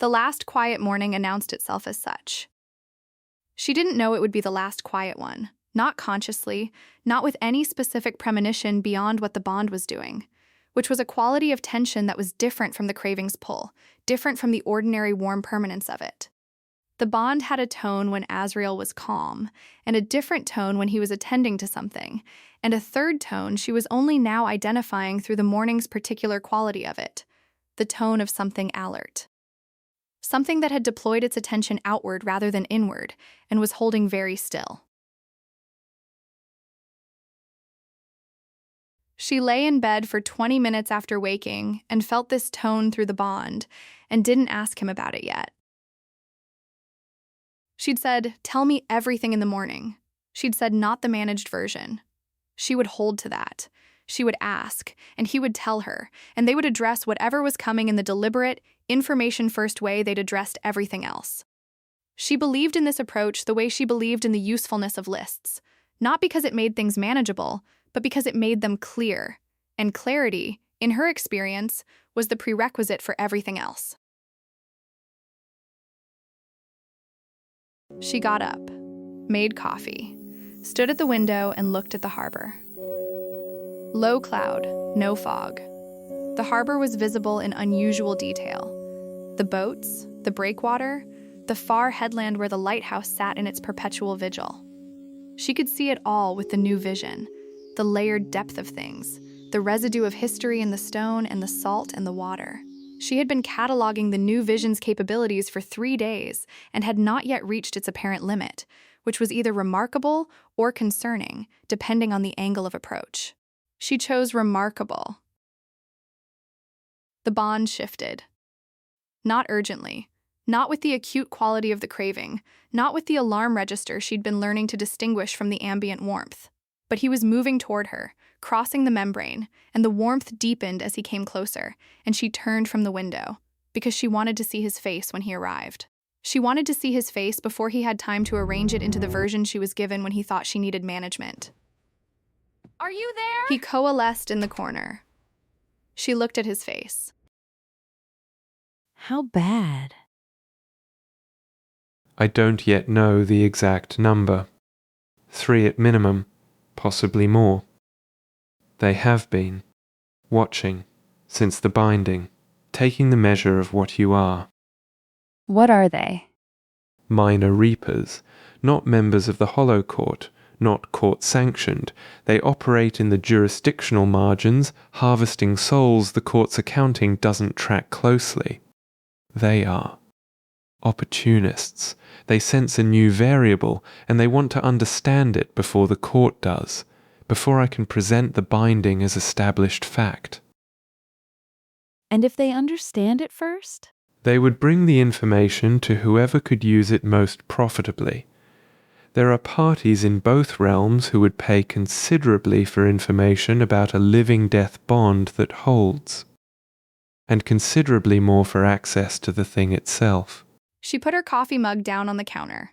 The last quiet morning announced itself as such. She didn't know it would be the last quiet one, not consciously, not with any specific premonition beyond what the bond was doing, which was a quality of tension that was different from the craving's pull, different from the ordinary warm permanence of it. The bond had a tone when Azrael was calm, and a different tone when he was attending to something, and a third tone she was only now identifying through the morning's particular quality of it, the tone of something alert. Something that had deployed its attention outward rather than inward, and was holding very still. She lay in bed for 20 minutes after waking and felt this tone through the bond, and didn't ask him about it yet. She'd said, "Tell me everything in the morning." She'd said, not the managed version. She would hold to that. She would ask, and he would tell her, and they would address whatever was coming in the deliberate, information-first way they'd addressed everything else. She believed in this approach the way she believed in the usefulness of lists, not because it made things manageable, but because it made them clear, and clarity, in her experience, was the prerequisite for everything else. She got up, made coffee, stood at the window and looked at the harbor. Low cloud, no fog. The harbor was visible in unusual detail. The boats, the breakwater, the far headland where the lighthouse sat in its perpetual vigil. She could see it all with the new vision, the layered depth of things, the residue of history in the stone and the salt and the water. She had been cataloging the new vision's capabilities for 3 days and had not yet reached its apparent limit, which was either remarkable or concerning, depending on the angle of approach. She chose remarkable. The bond shifted. Not urgently, not with the acute quality of the craving, not with the alarm register she'd been learning to distinguish from the ambient warmth. But he was moving toward her, crossing the membrane, and the warmth deepened as he came closer, and she turned from the window, because she wanted to see his face when he arrived. She wanted to see his face before he had time to arrange it into the version she was given when he thought she needed management. Are you there? He coalesced in the corner. She looked at his face. How bad? I don't yet know the exact number. 3 at minimum, possibly more. They have been, watching, since the binding, taking the measure of what you are. What are they? Minor reapers, not members of the Hollow Court, not court-sanctioned. They operate in the jurisdictional margins, harvesting souls the court's accounting doesn't track closely. They are opportunists. They sense a new variable, and they want to understand it before the court does, before I can present the binding as established fact. And if they understand it first? They would bring the information to whoever could use it most profitably. There are parties in both realms who would pay considerably for information about a living-death bond that holds, and considerably more for access to the thing itself. She put her coffee mug down on the counter.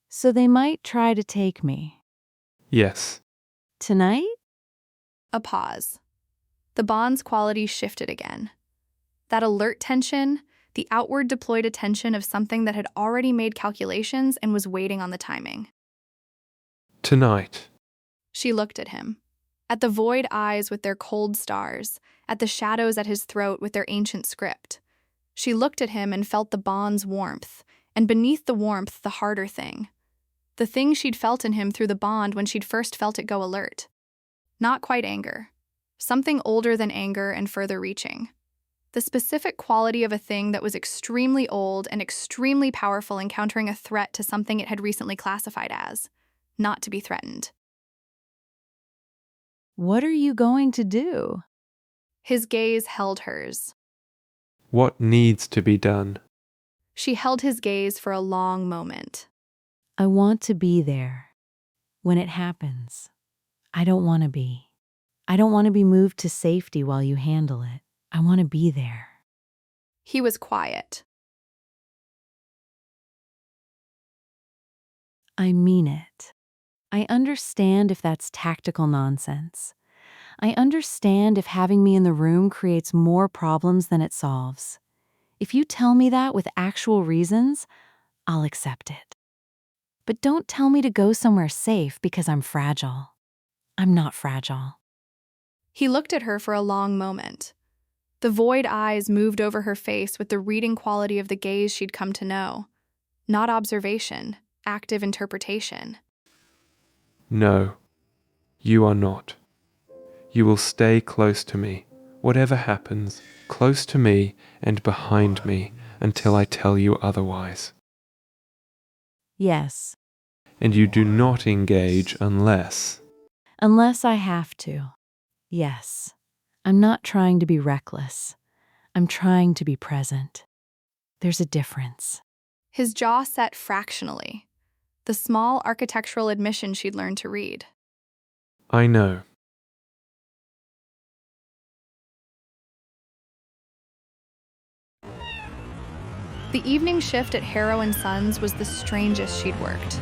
So they might try to take me. Yes. Tonight? A pause. The bond's quality shifted again. That alert tension, the outward deployed attention of something that had already made calculations and was waiting on the timing. Tonight. She looked at him, at the void eyes with their cold stars, at the shadows at his throat with their ancient script. She looked at him and felt the bond's warmth, and beneath the warmth, the harder thing. The thing she'd felt in him through the bond when she'd first felt it go alert. Not quite anger. Something older than anger and further reaching. The specific quality of a thing that was extremely old and extremely powerful, encountering a threat to something it had recently classified as not to be threatened. What are you going to do? His gaze held hers. What needs to be done? She held his gaze for a long moment. I want to be there. When it happens, I don't want to be. I don't want to be moved to safety while you handle it. I want to be there. He was quiet. I mean it. I understand if that's tactical nonsense. I understand if having me in the room creates more problems than it solves. If you tell me that with actual reasons, I'll accept it. But don't tell me to go somewhere safe because I'm fragile. I'm not fragile. He looked at her for a long moment. The void eyes moved over her face with the reading quality of the gaze she'd come to know. Not observation, active interpretation. No, you are not. You will stay close to me, whatever happens, close to me and behind me until I tell you otherwise. Yes, And you do not engage unless... unless I have to. Yes, I'm not trying to be reckless. I'm trying to be present. There's a difference. His jaw set fractionally, the small architectural admission she'd learned to read. I know. The evening shift at Harrow & Sons was the strangest she'd worked.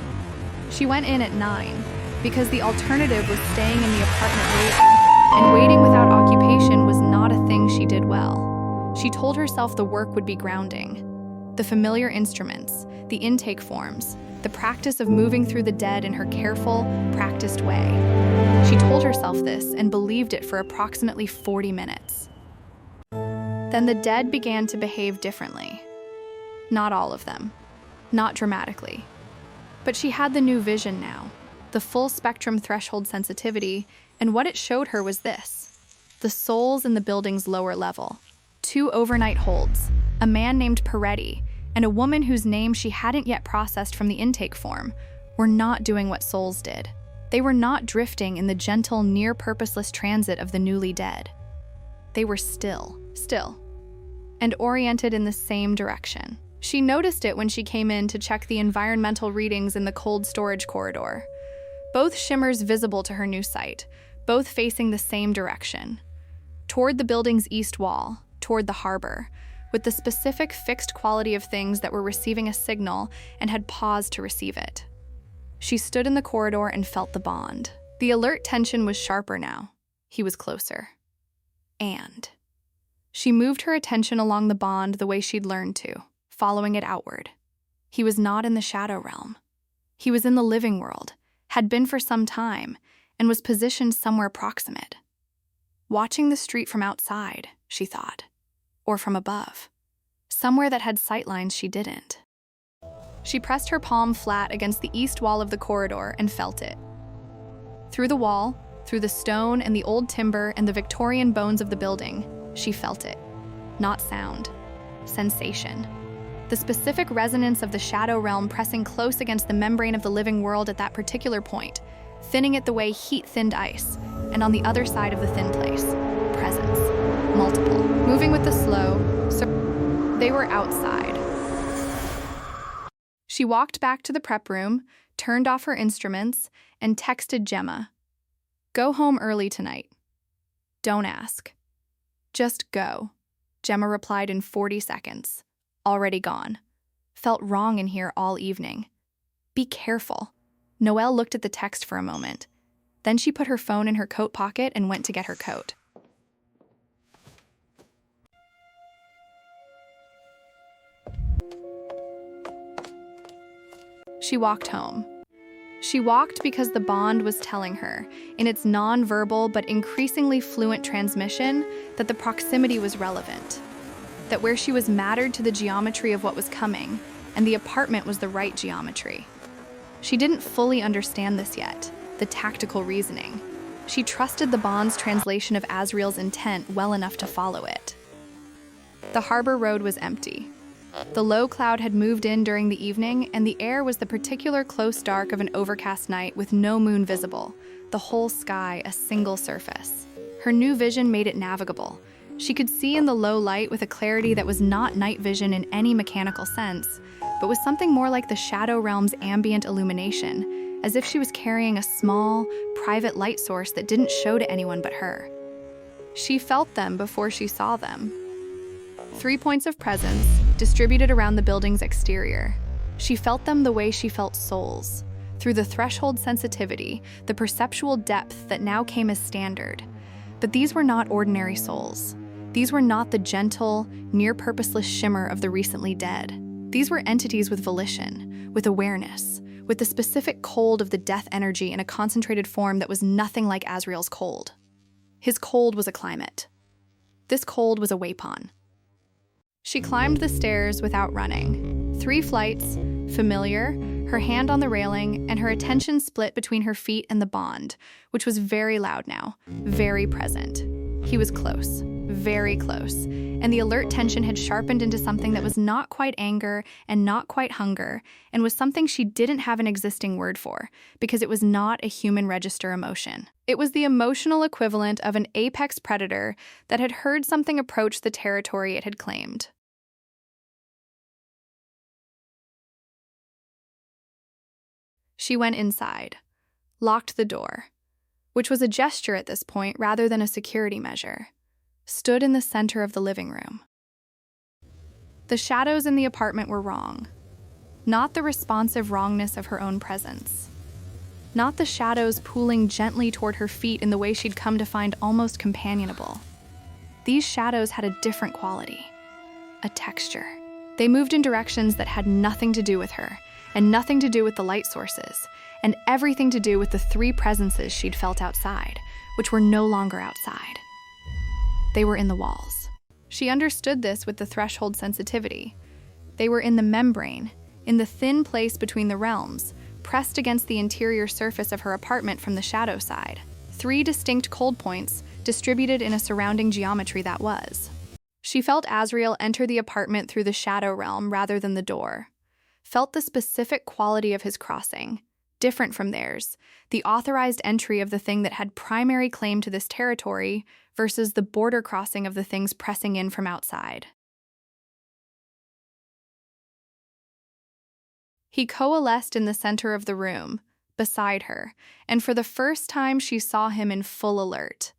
She went in at 9 because the alternative was staying in the apartment waiting, and waiting without occupation was not a thing she did well. She told herself the work would be grounding. The familiar instruments, the intake forms, the practice of moving through the dead in her careful, practiced way. She told herself this and believed it for approximately 40 minutes. Then the dead began to behave differently. Not all of them. Not dramatically. But she had the new vision now, the full spectrum threshold sensitivity, and what it showed her was this: the souls in the building's lower level. 2 overnight holds, a man named Peretti, and a woman whose name she hadn't yet processed from the intake form, were not doing what souls did. They were not drifting in the gentle, near-purposeless transit of the newly dead. They were still, and oriented in the same direction. She noticed it when she came in to check the environmental readings in the cold storage corridor. Both shimmers visible to her new sight, both facing the same direction. Toward the building's east wall, toward the harbor, with the specific fixed quality of things that were receiving a signal and had paused to receive it. She stood in the corridor and felt the bond. The alert tension was sharper now. He was closer. And she moved her attention along the bond the way she'd learned to, following it outward. He was not in the shadow realm. He was in the living world, had been for some time, and was positioned somewhere proximate. Watching the street from outside, she thought, or from above, somewhere that had sightlines she didn't. She pressed her palm flat against the east wall of the corridor and felt it. Through the wall, through the stone and the old timber and the Victorian bones of the building, she felt it. Not sound, sensation. The specific resonance of the shadow realm pressing close against the membrane of the living world at that particular point, thinning it the way heat thinned ice, and on the other side of the thin place, presence, multiple. Moving with the slow, they were outside. She walked back to the prep room, turned off her instruments, and texted Gemma. "Go home early tonight. Don't ask. Just go." Gemma replied in 40 seconds. Already gone. Felt wrong in here all evening. Be careful. Noelle looked at the text for a moment. Then she put her phone in her coat pocket and went to get her coat. She walked home. She walked because the bond was telling her, in its non-verbal but increasingly fluent transmission, that the proximity was relevant. That where she was mattered to the geometry of what was coming, and the apartment was the right geometry. She didn't fully understand this yet, the tactical reasoning. She trusted the bond's translation of Azrael's intent well enough to follow it. The harbor road was empty. The low cloud had moved in during the evening, and the air was the particular close dark of an overcast night with no moon visible, the whole sky a single surface. Her new vision made it navigable. She could see in the low light with a clarity that was not night vision in any mechanical sense, but was something more like the shadow realm's ambient illumination, as if she was carrying a small, private light source that didn't show to anyone but her. She felt them before she saw them. 3 points of presence, distributed around the building's exterior. She felt them the way she felt souls, through the threshold sensitivity, the perceptual depth that now came as standard. But these were not ordinary souls. These were not the gentle, near-purposeless shimmer of the recently dead. These were entities with volition, with awareness, with the specific cold of the death energy in a concentrated form that was nothing like Azrael's cold. His cold was a climate. This cold was a waypawn. She climbed the stairs without running. 3 flights, familiar, her hand on the railing, and her attention split between her feet and the bond, which was very loud now, very present. He was close, very close, and the alert tension had sharpened into something that was not quite anger and not quite hunger, and was something she didn't have an existing word for, because it was not a human register emotion. It was the emotional equivalent of an apex predator that had heard something approach the territory it had claimed. She went inside, locked the door, which was a gesture at this point rather than a security measure, stood in the center of the living room. The shadows in the apartment were wrong, not the responsive wrongness of her own presence, not the shadows pooling gently toward her feet in the way she'd come to find almost companionable. These shadows had a different quality, a texture. They moved in directions that had nothing to do with her, and nothing to do with the light sources, and everything to do with the 3 presences she'd felt outside, which were no longer outside. They were in the walls. She understood this with the threshold sensitivity. They were in the membrane, in the thin place between the realms, pressed against the interior surface of her apartment from the shadow side. 3 distinct cold points, distributed in a surrounding geometry that was. She felt Azrael enter the apartment through the shadow realm rather than the door. Felt the specific quality of his crossing, different from theirs, the authorized entry of the thing that had primary claim to this territory versus the border crossing of the things pressing in from outside. He coalesced in the center of the room, beside her, and for the first time she saw him in full alert.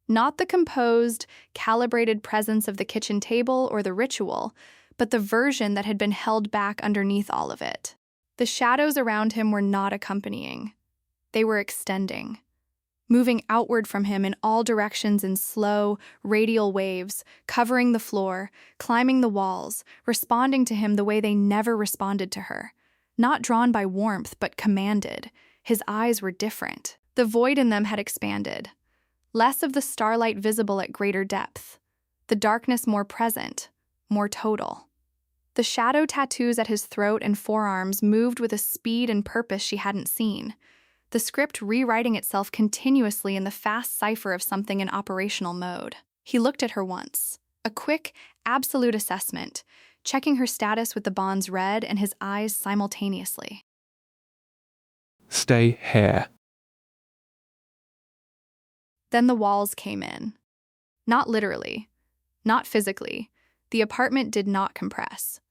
Not the composed, calibrated presence of the kitchen table or the ritual, but the version that had been held back underneath all of it. The shadows around him were not accompanying. They were extending, moving outward from him in all directions in slow, radial waves, covering the floor, climbing the walls, responding to him the way they never responded to her. Not drawn by warmth, but commanded. His eyes were different. The void in them had expanded. Less of the starlight visible at greater depth. The darkness more present, more total. The shadow tattoos at his throat and forearms moved with a speed and purpose she hadn't seen, the script rewriting itself continuously in the fast cipher of something in operational mode. He looked at her once, a quick, absolute assessment, checking her status with the bonds red and his eyes simultaneously. Stay here. Then the walls came in. Not literally, not physically. The apartment did not compress.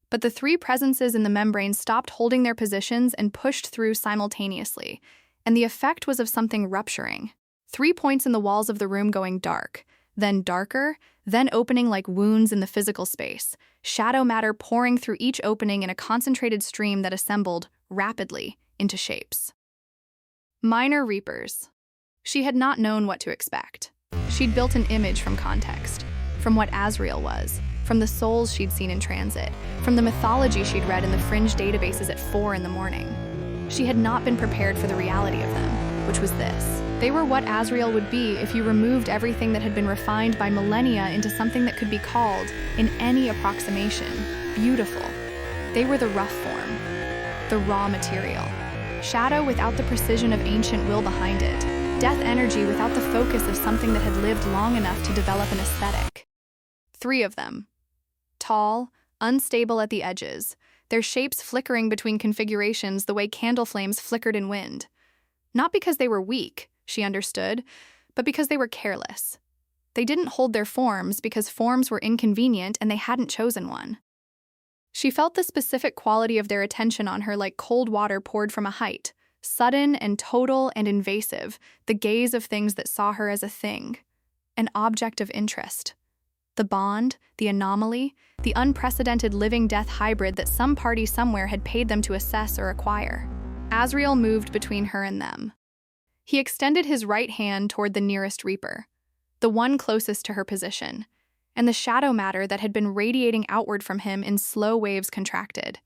But the 3 presences in the membrane stopped holding their positions and pushed through simultaneously, and the effect was of something rupturing. 3 points in the walls of the room going dark, then darker, then opening like wounds in the physical space, shadow matter pouring through each opening in a concentrated stream that assembled, rapidly, into shapes. Minor reapers. She had not known what to expect. She'd built an image from context, from what Azrael was, from the souls she'd seen in transit, from the mythology she'd read in the fringe databases at 4 in the morning. She had not been prepared for the reality of them, which was this. They were what Azrael would be if you removed everything that had been refined by millennia into something that could be called, in any approximation, beautiful. They were the rough form, the raw material. Shadow without the precision of ancient will behind it. Death energy without the focus of something that had lived long enough to develop an aesthetic. 3 of them. Tall, unstable at the edges, their shapes flickering between configurations the way candle flames flickered in wind. Not because they were weak, she understood, but because they were careless. They didn't hold their forms because forms were inconvenient and they hadn't chosen one. She felt the specific quality of their attention on her like cold water poured from a height, sudden and total and invasive, the gaze of things that saw her as a thing, an object of interest. The bond, the anomaly, the unprecedented living-death hybrid that some party somewhere had paid them to assess or acquire. Azrael moved between her and them. He extended his right hand toward the nearest reaper. the one closest to her position, and the shadow matter that had been radiating outward from him in slow waves contracted.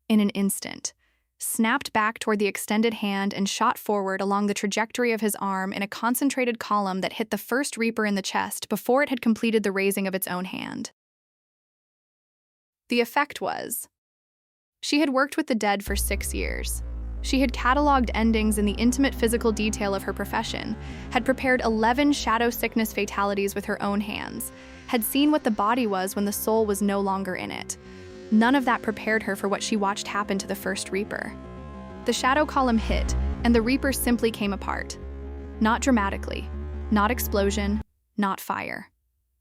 In an instant, snapped back toward the extended hand and shot forward along the trajectory of his arm in a concentrated column that hit the first Reaper in the chest before it had completed the raising of its own hand. The effect was, she had worked with the dead for 6 years. She had cataloged endings in the intimate physical detail of her profession, had prepared 11 shadow sickness fatalities with her own hands, had seen what the body was when the soul was no longer in it. None of that prepared her for what she watched happen to the first Reaper. The shadow column hit, and the Reaper simply came apart. Not dramatically, not explosion, not fire.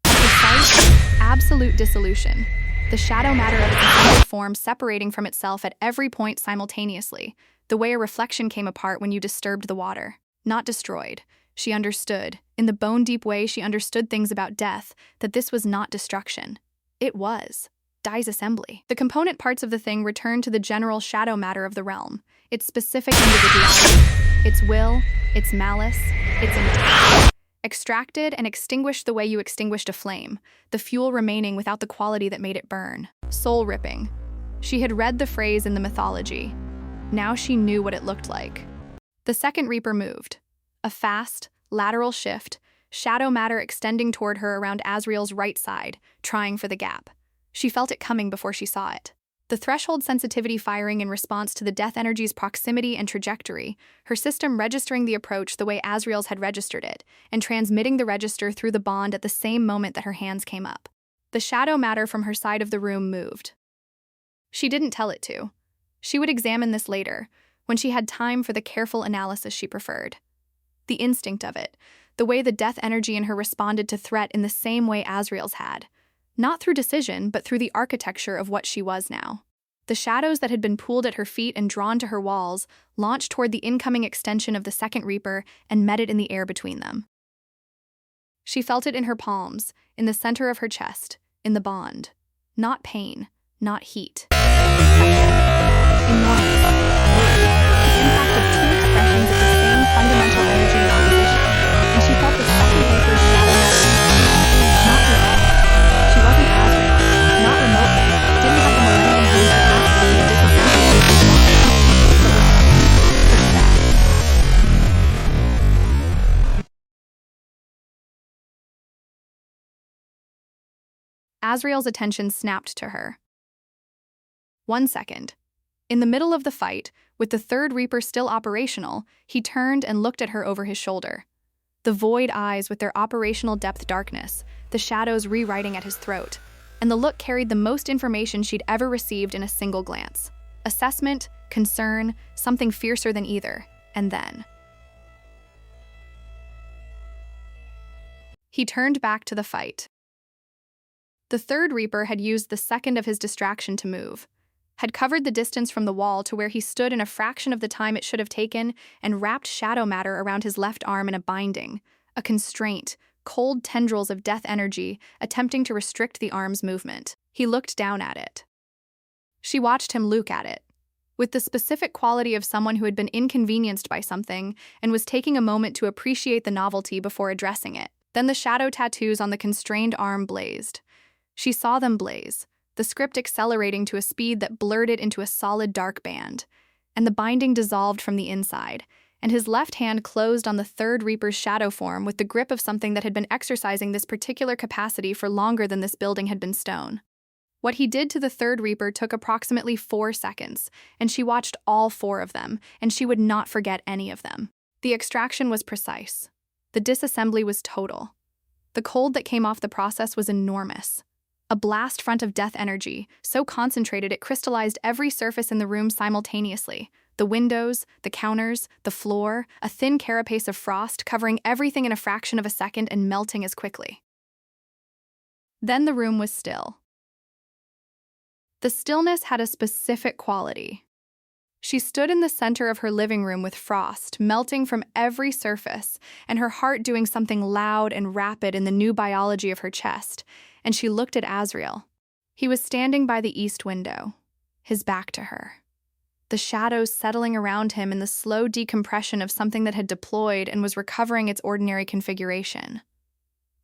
A precise, absolute dissolution. The shadow matter of its intended form separating from itself at every point simultaneously, the way a reflection came apart when you disturbed the water. Not destroyed. She understood, in the bone-deep way she understood things about death, that this was not destruction. It was disassembly. The component parts of the thing returned to the general shadow matter of the realm, its specific individuality, its will, its malice, its intent. Extracted and extinguished the way you extinguished a flame, the fuel remaining without the quality that made it burn. Soul-ripping. She had read the phrase in the mythology. Now she knew what it looked like. The second Reaper moved. A fast, lateral shift, shadow matter extending toward her around Azrael's right side, trying for the gap. She felt it coming before she saw it. The threshold sensitivity firing in response to the death energy's proximity and trajectory, her system registering the approach the way Azrael's had registered it, and transmitting the register through the bond at the same moment that her hands came up. The shadow matter from her side of the room moved. She didn't tell it to. She would examine this later, when she had time for the careful analysis she preferred. The instinct of it, the way the death energy in her responded to threat in the same way Azrael's had. Not through decision, but through the architecture of what she was now. The shadows that had been pooled at her feet and drawn to her walls launched toward the incoming extension of the second Reaper and met it in the air between them. She felt it in her palms, in the center of her chest, in the bond. Not pain, not heat. Enormous. The impact of two expressions of the same fundamental energy and opposition, and she felt the second Reaper's shadow matter. Not her own. She wasn't Azrael, not remotely, didn't have the millennium years capacity to disassembly but Azrael's attention snapped to her. 1 second. In the middle of the fight, with the third Reaper still operational, he turned and looked at her over his shoulder. The void eyes with their operational depth darkness, the shadows rewriting at his throat, and the look carried the most information she'd ever received in a single glance. Assessment, concern, something fiercer than either, and then. He turned back to the fight. The third Reaper had used the second of his distraction to move, had covered the distance from the wall to where he stood in a fraction of the time it should have taken, and wrapped shadow matter around his left arm in a binding, a constraint, cold tendrils of death energy attempting to restrict the arm's movement. He looked down at it. She watched him look at it, with the specific quality of someone who had been inconvenienced by something and was taking a moment to appreciate the novelty before addressing it. Then the shadow tattoos on the constrained arm blazed. She saw them blaze, the script accelerating to a speed that blurred it into a solid dark band, and the binding dissolved from the inside, and his left hand closed on the third Reaper's shadow form with the grip of something that had been exercising this particular capacity for longer than this building had been stone. What he did to the third Reaper took approximately 4 seconds, and she watched all 4 of them, and she would not forget any of them. The extraction was precise. The disassembly was total. The cold that came off the process was enormous. A blast front of death energy, so concentrated it crystallized every surface in the room simultaneously. The windows, the counters, the floor, a thin carapace of frost covering everything in a fraction of a second and melting as quickly. Then the room was still. The stillness had a specific quality. She stood in the center of her living room with frost melting from every surface and her heart doing something loud and rapid in the new biology of her chest, and she looked at Azrael. He was standing by the east window, his back to her. The shadows settling around him in the slow decompression of something that had deployed and was recovering its ordinary configuration.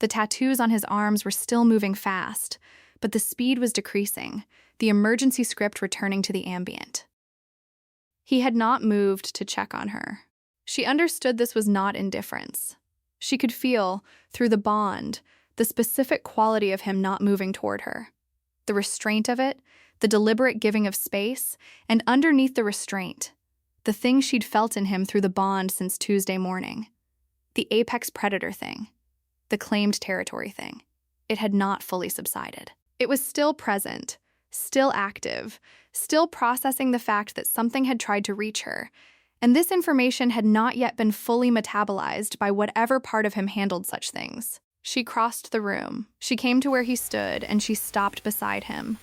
The tattoos on his arms were still moving fast, but the speed was decreasing, the emergency script returning to the ambient. He had not moved to check on her. She understood this was not indifference. She could feel, through the bond, the specific quality of him not moving toward her. The restraint of it, the deliberate giving of space, and underneath the restraint, the thing she'd felt in him through the bond since Tuesday morning. The apex predator thing. The claimed territory thing. It had not fully subsided. It was still present, still active, still processing the fact that something had tried to reach her, and this information had not yet been fully metabolized by whatever part of him handled such things. She crossed the room. She came to where he stood, and she stopped beside him.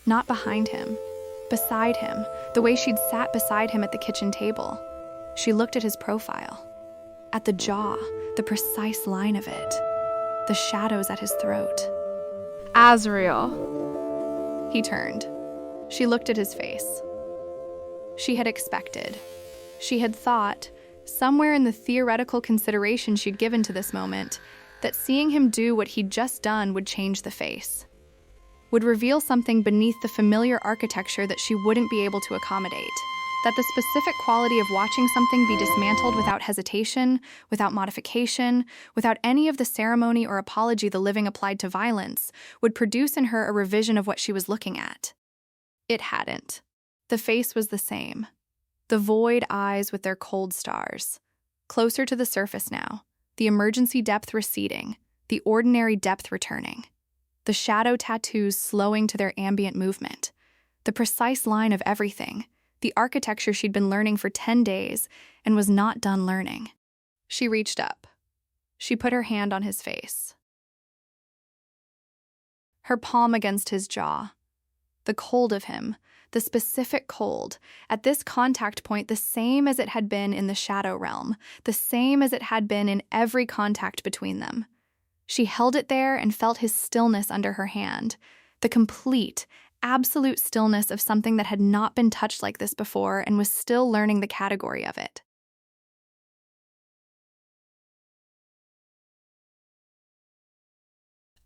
Not behind him. Beside him, the way she'd sat beside him at the kitchen table. She looked at his profile. At the jaw, the precise line of it. The shadows at his throat. Azrael. He turned. She looked at his face. She had expected. She had thought, somewhere in the theoretical consideration she'd given to this moment, that seeing him do what he'd just done would change the face. Would reveal something beneath the familiar architecture that she wouldn't be able to accommodate. That the specific quality of watching something be dismantled without hesitation, without modification, without any of the ceremony or apology the living applied to violence, would produce in her a revision of what she was looking at. It hadn't. The face was the same. The void eyes with their cold stars. Closer to the surface now, the emergency depth receding, the ordinary depth returning. The shadow tattoos slowing to their ambient movement. The precise line of everything. The architecture she'd been learning for 10 days and was not done learning. She reached up. She put her hand on his face. Her palm against his jaw. The cold of him, the specific cold, at this contact point the same as it had been in the shadow realm, the same as it had been in every contact between them. She held it there and felt his stillness under her hand, the complete, absolute stillness of something that had not been touched like this before and was still learning the category of it.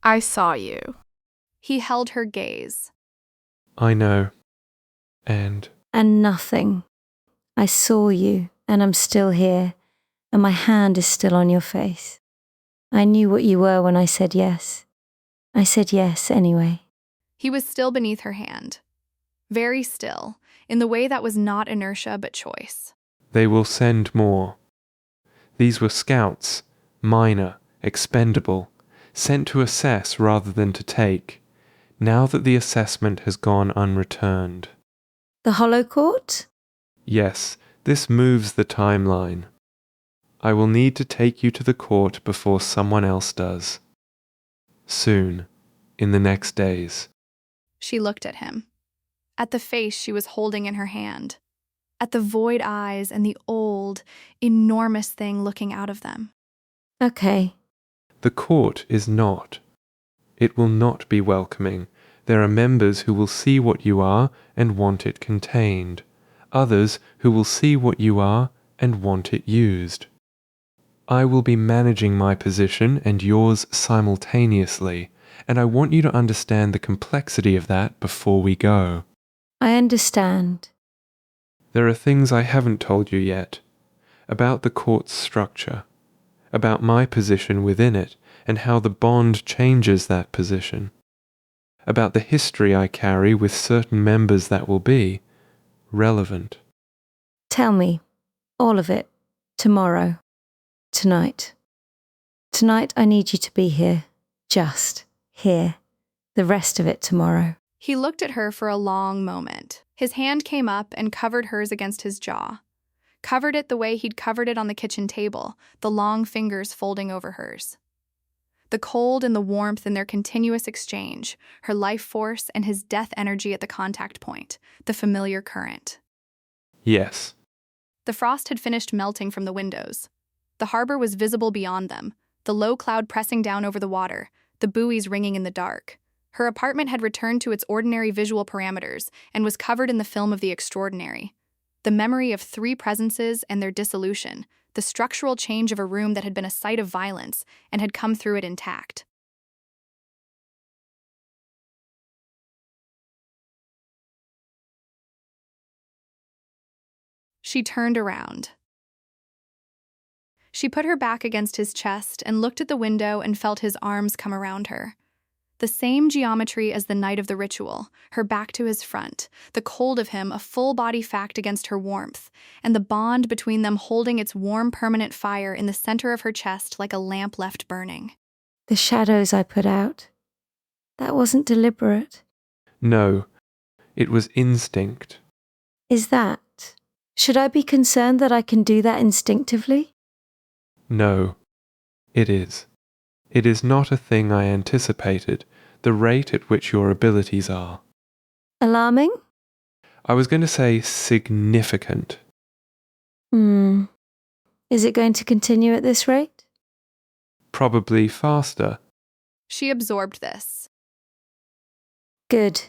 I saw you. He held her gaze. I know. And nothing. I saw you, and I'm still here, and my hand is still on your face. I knew what you were when I said yes. I said yes anyway. He was still beneath her hand. Very still, in the way that was not inertia but choice. they will send more. These were scouts, minor, expendable, sent to assess rather than to take, now that the assessment has gone unreturned. The Hollow Court? Yes, this moves the timeline. I will need to take you to the court before someone else does. Soon, in the next days. She looked at him, at the face she was holding in her hand, at the void eyes and the old, enormous thing looking out of them. Okay. The court is not. It will not be welcoming. There are members who will see what you are and want it contained. Others who will see what you are and want it used. I will be managing my position and yours simultaneously, and I want you to understand the complexity of that before we go. I understand. There are things I haven't told you yet, about the court's structure, about my position within it and how the bond changes that position, about the history I carry with certain members that will be relevant. Tell me, all of it, tomorrow, tonight. Tonight I need you to be here, just here. The rest of it tomorrow. He looked at her for a long moment. His hand came up and covered hers against his jaw. Covered it the way he'd covered it on the kitchen table, the long fingers folding over hers. The cold and the warmth in their continuous exchange, her life force and his death energy at the contact point, the familiar current. Yes. The frost had finished melting from the windows. The harbor was visible beyond them, the low cloud pressing down over the water, the buoys ringing in the dark. Her apartment had returned to its ordinary visual parameters and was covered in the film of the extraordinary. The memory of three presences and their dissolution, the structural change of a room that had been a site of violence and had come through it intact. She turned around. She put her back against his chest and looked at the window and felt his arms come around her. The same geometry as the night of the ritual, her back to his front, the cold of him a full-body fact against her warmth, and the bond between them holding its warm, permanent fire in the center of her chest like a lamp left burning. The shadows I put out. That wasn't deliberate. No, it was instinct. Is that? Should I be concerned that I can do that instinctively? No, it is. It is not a thing I anticipated, the rate at which your abilities are. Alarming? I was going to say significant. Is it going to continue at this rate? Probably faster. She absorbed this. Good.